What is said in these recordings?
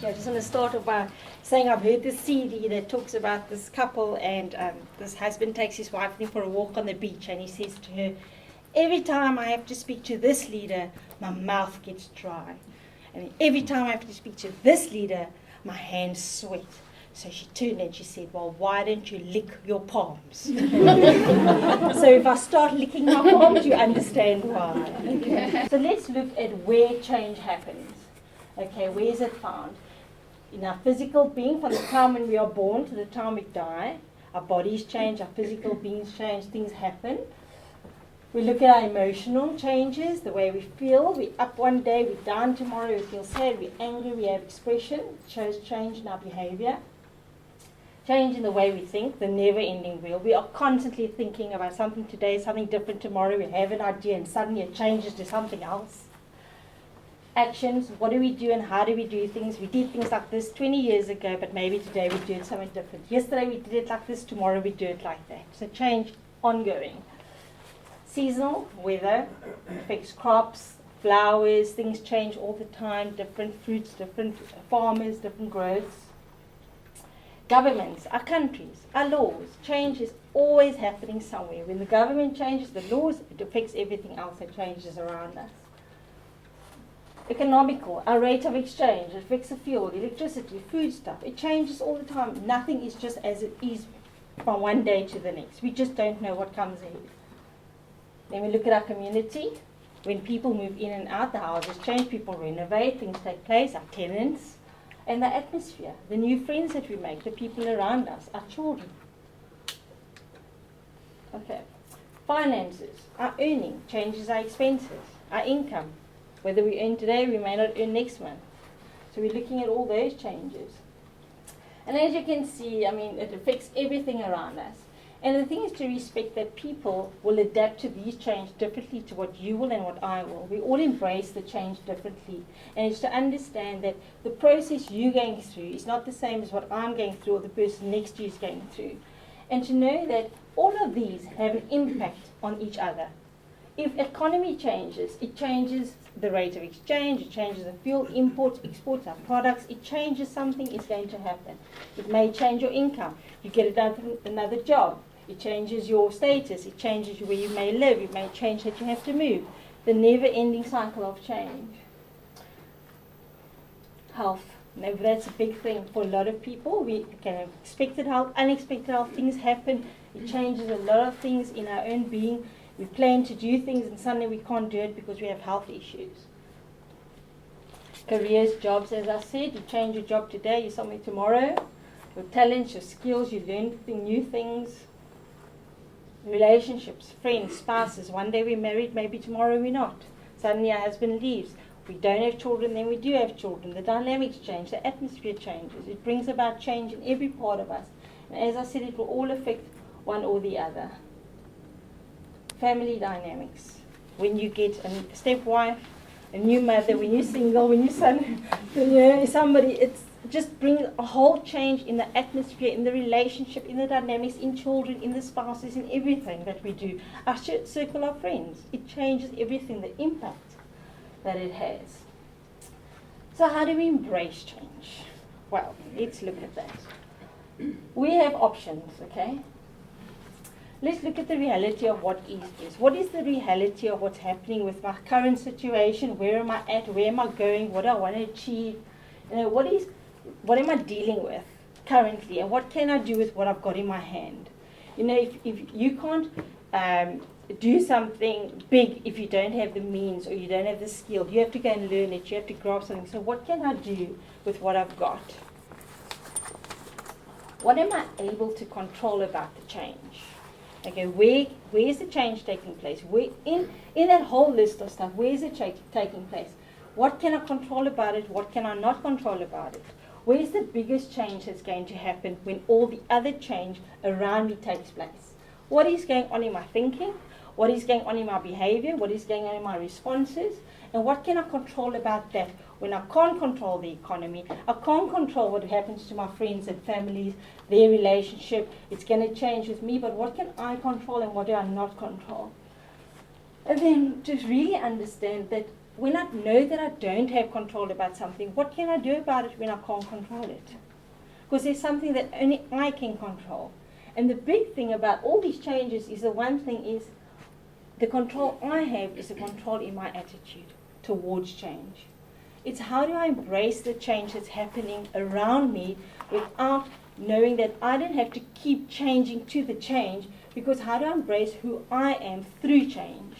Yeah, I just want to start off by saying I've heard this CD that talks about this couple and this husband takes his wife for a walk on the beach and he says to her, every time I have to speak to this leader, my mouth gets dry. And every time I have to speak to this leader, my hands sweat. So she turned and she said, well, why don't you lick your palms? So if I start licking my palms, you understand why. Okay. So let's look at where change happens. Okay, where is it found? In our physical being, from the time when we are born to the time we die, our bodies change, our physical beings change, things happen. We look at our emotional changes, the way we feel. We're up one day, we're down tomorrow, we feel sad, we're angry, we have expression. It shows change in our behavior. Change in the way we think, the never-ending wheel. We are constantly thinking about something today, something different tomorrow. We have an idea and suddenly it changes to something else. Actions, what do we do and how do we do things? We did things like this 20 years ago, but maybe today we do it something different. Yesterday we did it like this, tomorrow we do it like that. So change ongoing. Seasonal, weather affects crops, flowers, things change all the time, different fruits, different farmers, different growths. Governments, our countries, our laws, change is always happening somewhere. When the government changes the laws, it affects everything else that changes around us. Economical, our rate of exchange, it affects the fuel, electricity, food stuff. It changes all the time. Nothing is just as it is from one day to the next. We just don't know what comes ahead. Then we look at our community. When people move in and out, the houses change, people renovate, things take place, our tenants, and the atmosphere, the new friends that we make, the people around us, our children. Okay. Finances, our earning changes our expenses, our income. Whether we earn today, we may not earn next month. So we're looking at all those changes. And as you can see, it affects everything around us. And the thing is to respect that people will adapt to these changes differently to what you will and what I will. We all embrace the change differently. And it's to understand that the process you're going through is not the same as what I'm going through or the person next to you is going through. And to know that all of these have an impact on each other. If economy changes, it changes the rate of exchange, it changes the fuel, imports, exports, our products, it changes something is going to happen. It may change your income. You get another job. It changes your status. It changes where you may live. It may change that you have to move. The never-ending cycle of change. Health. Now, that's a big thing for a lot of people. We can have expected health, unexpected health. Things happen. It changes a lot of things in our own being. We plan to do things and suddenly we can't do it because we have health issues. Careers, jobs, as I said, you change your job today, you're somewhere tomorrow. Your talents, your skills, you learn new things. Relationships, friends, spouses. One day we're married, maybe tomorrow we're not. Suddenly our husband leaves. We don't have children, then we do have children. The dynamics change, the atmosphere changes. It brings about change in every part of us. And as I said, it will all affect one or the other. Family dynamics. When you get a stepwife, a new mother, when you're single, when you're somebody, it's just brings a whole change in the atmosphere, in the relationship, in the dynamics, in children, in the spouses, in everything that we do. Our circle of friends, it changes everything, the impact that it has. So how do we embrace change? Well, let's look at that. We have options, okay? Let's look at the reality of what is this. What is the reality of what's happening with my current situation? Where am I at? Where am I going? What do I want to achieve? What am I dealing with currently? And what can I do with what I've got in my hand? If you can't do something big if you don't have the means or you don't have the skill, you have to go and learn it. You have to grasp something. So what can I do with what I've got? What am I able to control about the change? Okay, where is the change taking place? Where in that whole list of stuff, where is it taking place? What can I control about it? What can I not control about it? Where is the biggest change that's going to happen when all the other change around me takes place? What is going on in my thinking? What is going on in my behavior? What is going on in my responses? And what can I control about that when I can't control the economy? I can't control what happens to my friends and families, their relationship. It's going to change with me, but what can I control and what do I not control? And then to really understand that when I know that I don't have control about something, what can I do about it when I can't control it? Because there's something that only I can control. And the big thing about all these changes is the one thing is the control I have is the control in my attitude towards change. It's how do I embrace the change that's happening around me without knowing that I don't have to keep changing to the change, because how do I embrace who I am through change?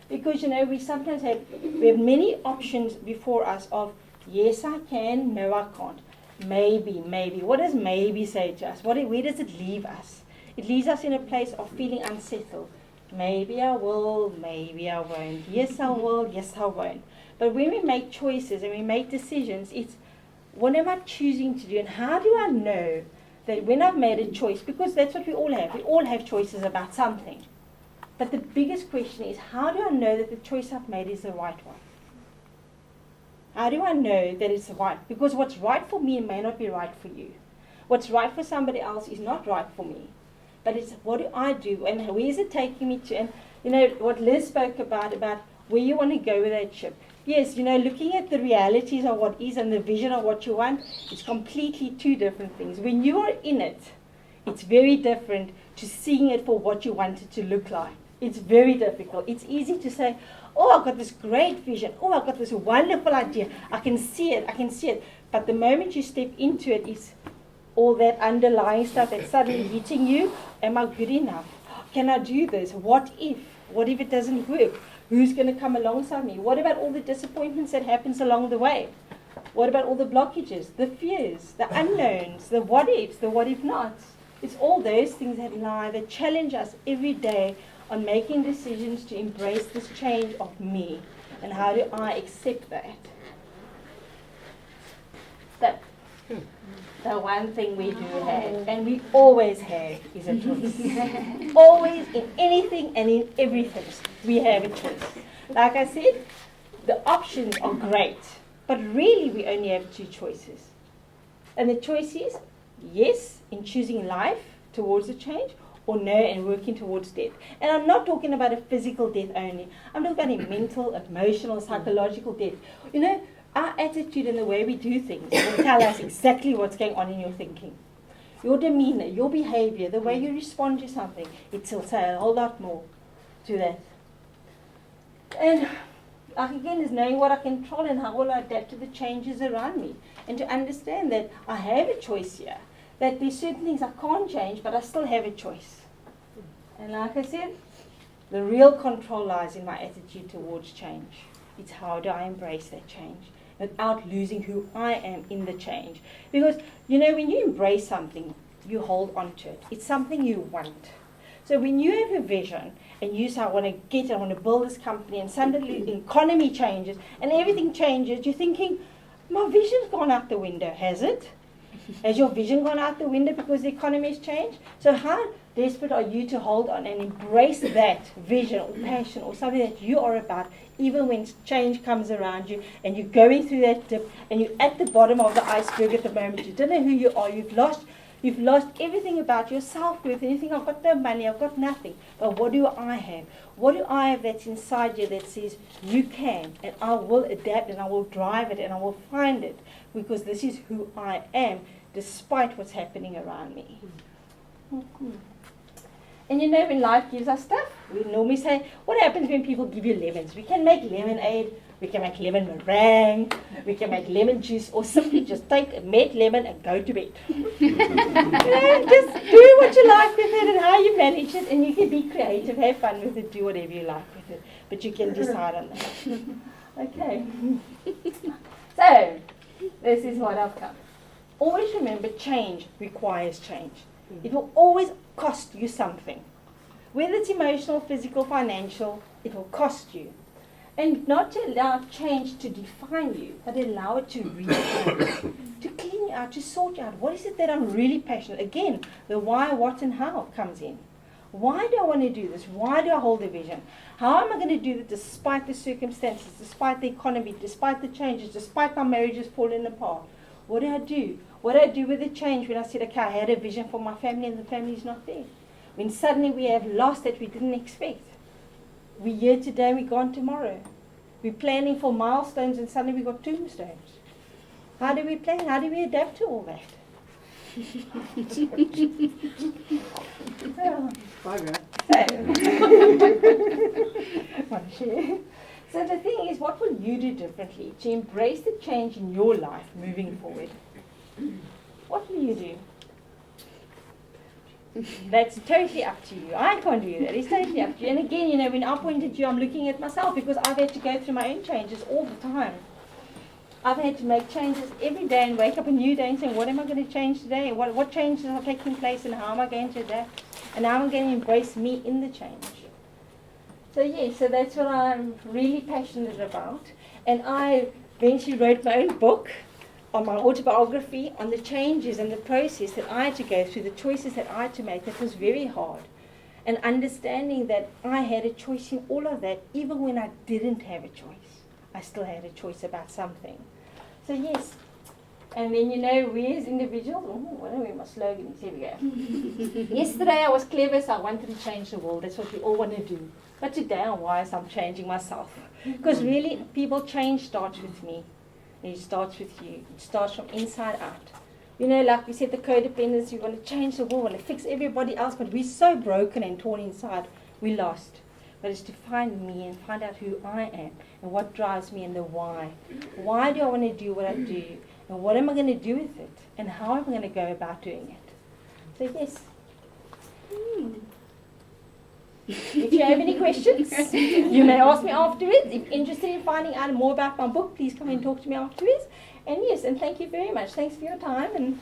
Because, we sometimes have many options before us of, yes, I can, no, I can't. Maybe. What does maybe say to us? Where does it leave us? It leaves us in a place of feeling unsettled. Maybe I will, maybe I won't. Yes, I will, yes, I won't. But when we make choices and we make decisions, it's what am I choosing to do? And how do I know that when I've made a choice, because that's what we all have. We all have choices about something. But the biggest question is, how do I know that the choice I've made is the right one? How do I know that it's right? Because what's right for me may not be right for you. What's right for somebody else is not right for me. But it's what do I do and where is it taking me to? And what Liz spoke about where you want to go with that ship. Yes, looking at the realities of what is and the vision of what you want, it's completely two different things. When you are in it, it's very different to seeing it for what you want it to look like. It's very difficult. It's easy to say, oh, I've got this great vision. Oh, I've got this wonderful idea. I can see it. But the moment you step into it is all that underlying stuff that's suddenly hitting you. Am I good enough? Can I do this? What if? What if it doesn't work? Who's going to come alongside me? What about all the disappointments that happens along the way? What about all the blockages, the fears, the unknowns, the what ifs, the what if nots? It's all those things that challenge us every day on making decisions to embrace this change of me. And how do I accept that? The one thing we do have, and we always have, is a choice. Always, in anything and in everything, we have a choice. Like I said, the options are great, but really we only have two choices. And the choice is, yes, in choosing life towards the change, or no, and working towards death. And I'm not talking about a physical death only. I'm talking about a mental, emotional, psychological death. Our attitude and the way we do things will tell us exactly what's going on in your thinking. Your demeanor, your behavior, the way you respond to something, it will say a whole lot more to that. And again, is knowing what I control and how will I adapt to the changes around me. And to understand that I have a choice here. That there's certain things I can't change, but I still have a choice. And like I said, the real control lies in my attitude towards change. It's how do I embrace that change without losing who I am in the change. Because, when you embrace something, you hold on to it. It's something you want. So when you have a vision and you say, I want to build this company, and suddenly the economy changes and everything changes, you're thinking, my vision's gone out the window, has it? Has your vision gone out the window because the economy has changed? So how desperate are you to hold on and embrace that vision or passion or something that you are about, even when change comes around you and you're going through that dip and you're at the bottom of the iceberg at the moment. You don't know who you are. You've lost everything about your self-worth, and you think, I've got no money, I've got nothing. But what do I have? What do I have that's inside you that says, you can, and I will adapt, and I will drive it, and I will find it, because this is who I am, despite what's happening around me. Mm-hmm. And when life gives us stuff, we normally say, what happens when people give you lemons? We can make lemonade, we can make lemon meringue, we can make lemon juice, or simply just take a mad lemon and go to bed. Just do what you like with it and how you manage it, and you can be creative, have fun with it, do whatever you like with it. But you can decide on that. Okay. So, this is what I've come. Always remember, change requires change. It will always cost you something. Whether it's emotional, physical, financial, it will cost you. And not to allow change to define you, but allow it to redefine you, to clean you out, to sort you out. What is it that I'm really passionate? Again, the why, what, and how comes in. Why do I want to do this? Why do I hold a vision? How am I going to do it despite the circumstances, despite the economy, despite the changes, despite my marriages falling apart? What do I do? What do I do with the change when I said, okay, I had a vision for my family and the family is not there? When suddenly we have loss that we didn't expect. We're here today, we're gone tomorrow. We're planning for milestones and suddenly we've got tombstones. How do we plan? How do we adapt to all that? So the thing is, what will you do differently to embrace the change in your life moving forward? What will you do? That's totally up to you. I can't do that. It's totally up to you. And again, when I pointed to you, I'm looking at myself because I've had to go through my own changes all the time. I've had to make changes every day and wake up a new day and say, what am I going to change today? What changes are taking place and how am I going to adapt? And how am I going to embrace me in the change? So yes, so that's what I'm really passionate about. And I eventually wrote my own book on my autobiography on the changes and the process that I had to go through, the choices that I had to make. That was very hard. And understanding that I had a choice in all of that, even when I didn't have a choice. I still had a choice about something. So yes, and then we as individuals, what are my slogans? Here we go. Yesterday I was clever, so I wanted to change the world. That's what we all want to do. But today I'm wise, I'm changing myself. Because really, people change starts with me. It starts with you. It starts from inside out. Like we said, the codependence, you want to change the world, want to fix everybody else, but we're so broken and torn inside, we're lost. But it's to find me and find out who I am and what drives me and the why. Why do I want to do what I do? And what am I going to do with it? And how am I going to go about doing it? So yes. If you have any questions, you may ask me afterwards. If you're interested in finding out more about my book, please come and talk to me afterwards. And yes, and thank you very much. Thanks for your time. And